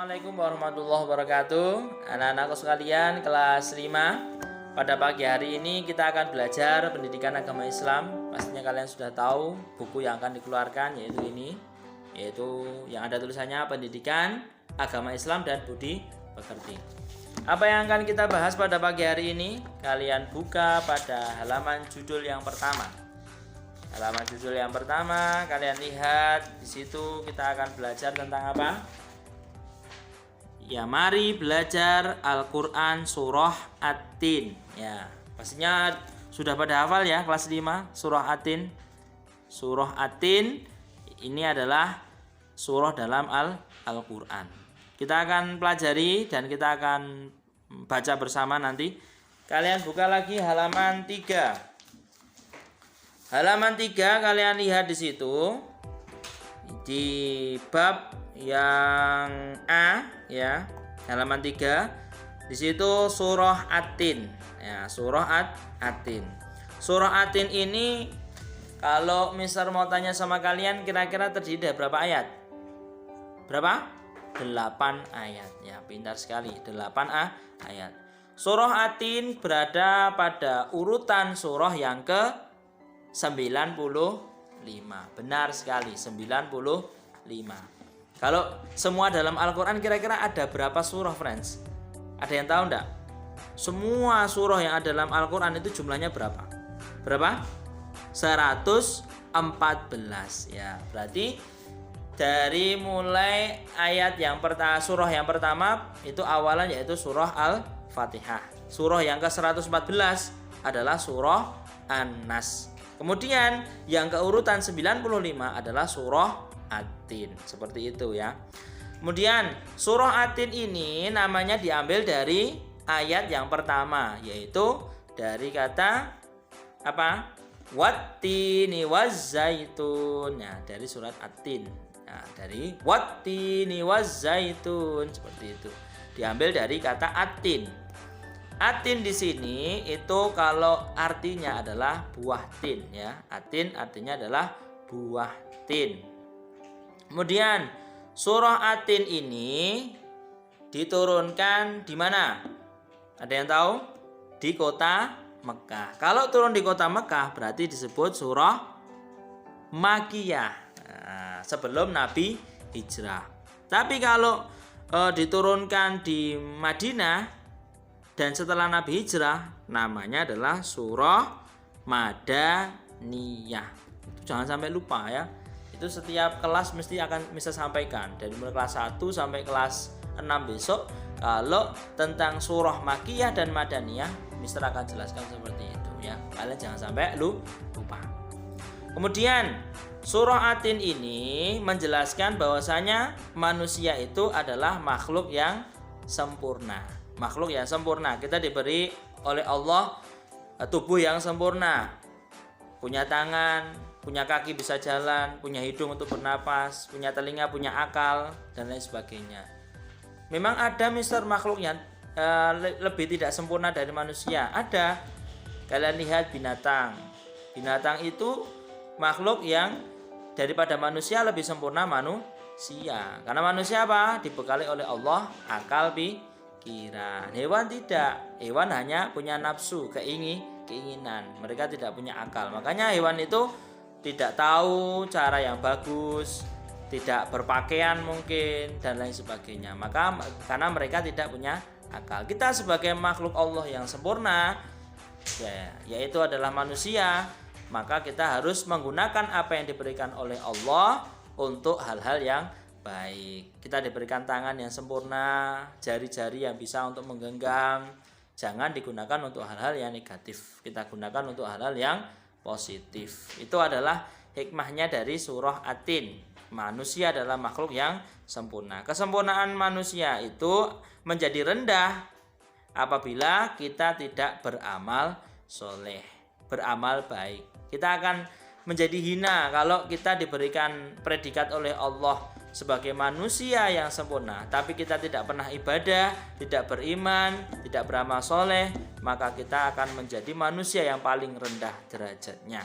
Assalamualaikum warahmatullahi wabarakatuh. Anak-anakku sekalian kelas 5. Pada pagi hari ini kita akan belajar pendidikan agama Islam. Pastinya kalian sudah tahu buku yang akan dikeluarkan yaitu ini, yaitu yang ada tulisannya Pendidikan Agama Islam dan Budi Pekerti. Apa yang akan kita bahas pada pagi hari ini? Kalian buka pada halaman judul yang pertama. Halaman judul yang pertama, kalian lihat di situ kita akan belajar tentang apa? Ya, mari belajar Al-Qur'an surah At-Tin. Ya, pastinya sudah pada hafal ya kelas 5 surah At-Tin. Surah At-Tin ini adalah surah dalam Al-Qur'an. Kita akan pelajari dan kita akan baca bersama nanti. Kalian buka lagi halaman 3. Halaman 3 kalian lihat di situ. Di bab yang A ya, halaman 3. Di situ surah At-Tin. Ya, surah At-Tin. Surah At-Tin ini kalau Mister mau tanya sama kalian kira-kira terdiri dari berapa ayat? Berapa? 8 ayat. Ya, pintar sekali. 8 ayat. Surah At-Tin berada pada urutan surah yang ke 95. Benar sekali, 95. Kalau semua dalam Al-Quran kira-kira ada berapa surah, friends? Ada yang tahu enggak? Semua surah yang ada dalam Al-Quran itu jumlahnya berapa? Berapa? 114 ya. Berarti dari mulai ayat yang pertama, surah yang pertama itu awalan yaitu surah Al-Fatihah. Surah yang ke-114 adalah surah An-Nas. Kemudian yang keurutan 95 adalah surah At-Tin. Seperti itu ya. Kemudian surah At-Tin ini namanya diambil dari ayat yang pertama, yaitu dari kata apa? Wattini wazzaitun. Nah, dari surat At-Tin. Nah, dari wattini wazzaitun seperti itu. Diambil dari kata At-Tin. Atin di sini itu kalau artinya adalah buah tin ya. Atin artinya adalah buah tin. Kemudian surah Atin ini diturunkan di mana? Ada yang tahu? Di kota Mekah. Kalau turun di kota Mekah berarti disebut surah Makkiyah. Nah, sebelum Nabi hijrah. Tapi kalau diturunkan di Madinah dan setelah Nabi hijrah, namanya adalah surah Madaniyah. Itu jangan sampai lupa ya. Itu setiap kelas mesti akan bisa sampaikan. Dari mulai kelas 1 sampai kelas 6 besok. Kalau tentang surah Makkiyah dan Madaniyah, Mister akan jelaskan seperti itu ya. Kalian jangan sampai lupa. Kemudian surah Atin ini menjelaskan bahwasanya manusia itu adalah makhluk yang sempurna. Makhluk yang sempurna. Kita diberi oleh Allah tubuh yang sempurna. Punya tangan, punya kaki bisa jalan, punya hidung untuk bernapas, punya telinga, punya akal, dan lain sebagainya. Memang ada Mister makhluk yang lebih tidak sempurna dari manusia. Ada. Kalian lihat binatang. Binatang itu makhluk yang daripada manusia lebih sempurna manusia. Karena manusia apa? Dibekali oleh Allah akal pikiran. Hewan tidak. Hewan hanya punya nafsu, keinginan. Mereka tidak punya akal. Makanya hewan itu tidak tahu cara yang bagus, tidak berpakaian mungkin dan lain sebagainya. Maka karena mereka tidak punya akal. Kita sebagai makhluk Allah yang sempurna, yaitu adalah manusia, maka kita harus menggunakan apa yang diberikan oleh Allah untuk hal-hal yang baik. Kita diberikan tangan yang sempurna, jari-jari yang bisa untuk menggenggam. Jangan digunakan untuk hal-hal yang negatif. Kita gunakan untuk hal-hal yang positif. Itu adalah hikmahnya dari surah At-Tin. Manusia adalah makhluk yang sempurna. Kesempurnaan manusia itu menjadi rendah apabila kita tidak beramal soleh, beramal baik. Kita akan menjadi hina kalau kita diberikan predikat oleh Allah sebagai manusia yang sempurna, tapi kita tidak pernah ibadah, tidak beriman, tidak beramal soleh, maka kita akan menjadi manusia yang paling rendah derajatnya.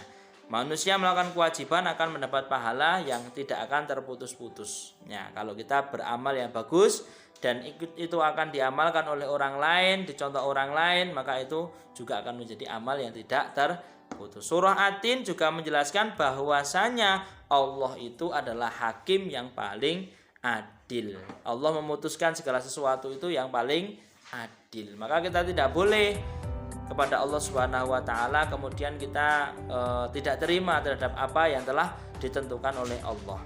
Manusia melakukan kewajiban akan mendapat pahala yang tidak akan terputus-putus. Ya, kalau kita beramal yang bagus dan itu akan diamalkan oleh orang lain, dicontoh orang lain, maka itu juga akan menjadi amal yang tidak terputus. Surah At-Tin juga menjelaskan bahwasanya Allah itu adalah hakim yang paling adil. Allah memutuskan segala sesuatu itu yang paling adil. Maka kita tidak boleh kepada Allah Subhanahu wa taala kemudian kita tidak terima terhadap apa yang telah ditentukan oleh Allah.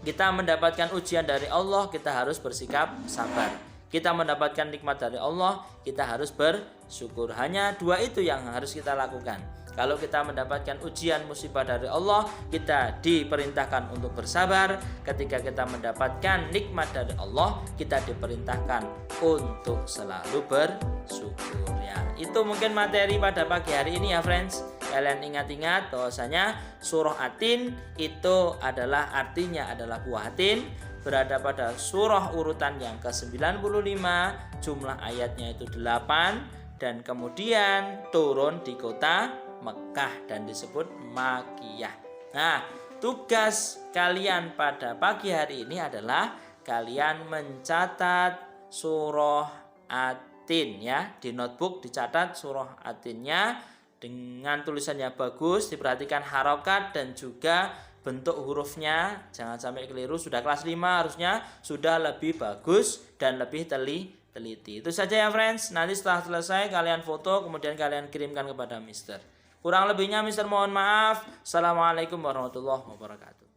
Kita mendapatkan ujian dari Allah, kita harus bersikap sabar. Kita mendapatkan nikmat dari Allah, kita harus bersyukur. Hanya dua itu yang harus kita lakukan. Kalau kita mendapatkan ujian musibah dari Allah, kita diperintahkan untuk bersabar. Ketika kita mendapatkan nikmat dari Allah, kita diperintahkan untuk selalu bersyukur. Ya, itu mungkin materi pada pagi hari ini ya friends. Kalian ingat-ingat bahwasanya surah At-Tin itu adalah artinya adalah buah tin, berada pada surah urutan yang ke-95, jumlah ayatnya itu 8 dan kemudian turun di kota Mekah dan disebut Makkiyah. Nah, tugas kalian pada pagi hari ini adalah kalian mencatat surah At-Tin ya. Di notebook dicatat surah At-Tinnya dengan tulisannya bagus, diperhatikan harokat dan juga bentuk hurufnya. Jangan sampai keliru, sudah kelas 5 harusnya sudah lebih bagus dan lebih teliti. Itu saja ya friends. Nanti setelah selesai kalian foto kemudian kalian kirimkan kepada Mister. Kurang lebihnya Mister mohon maaf. Assalamualaikum warahmatullahi wabarakatuh.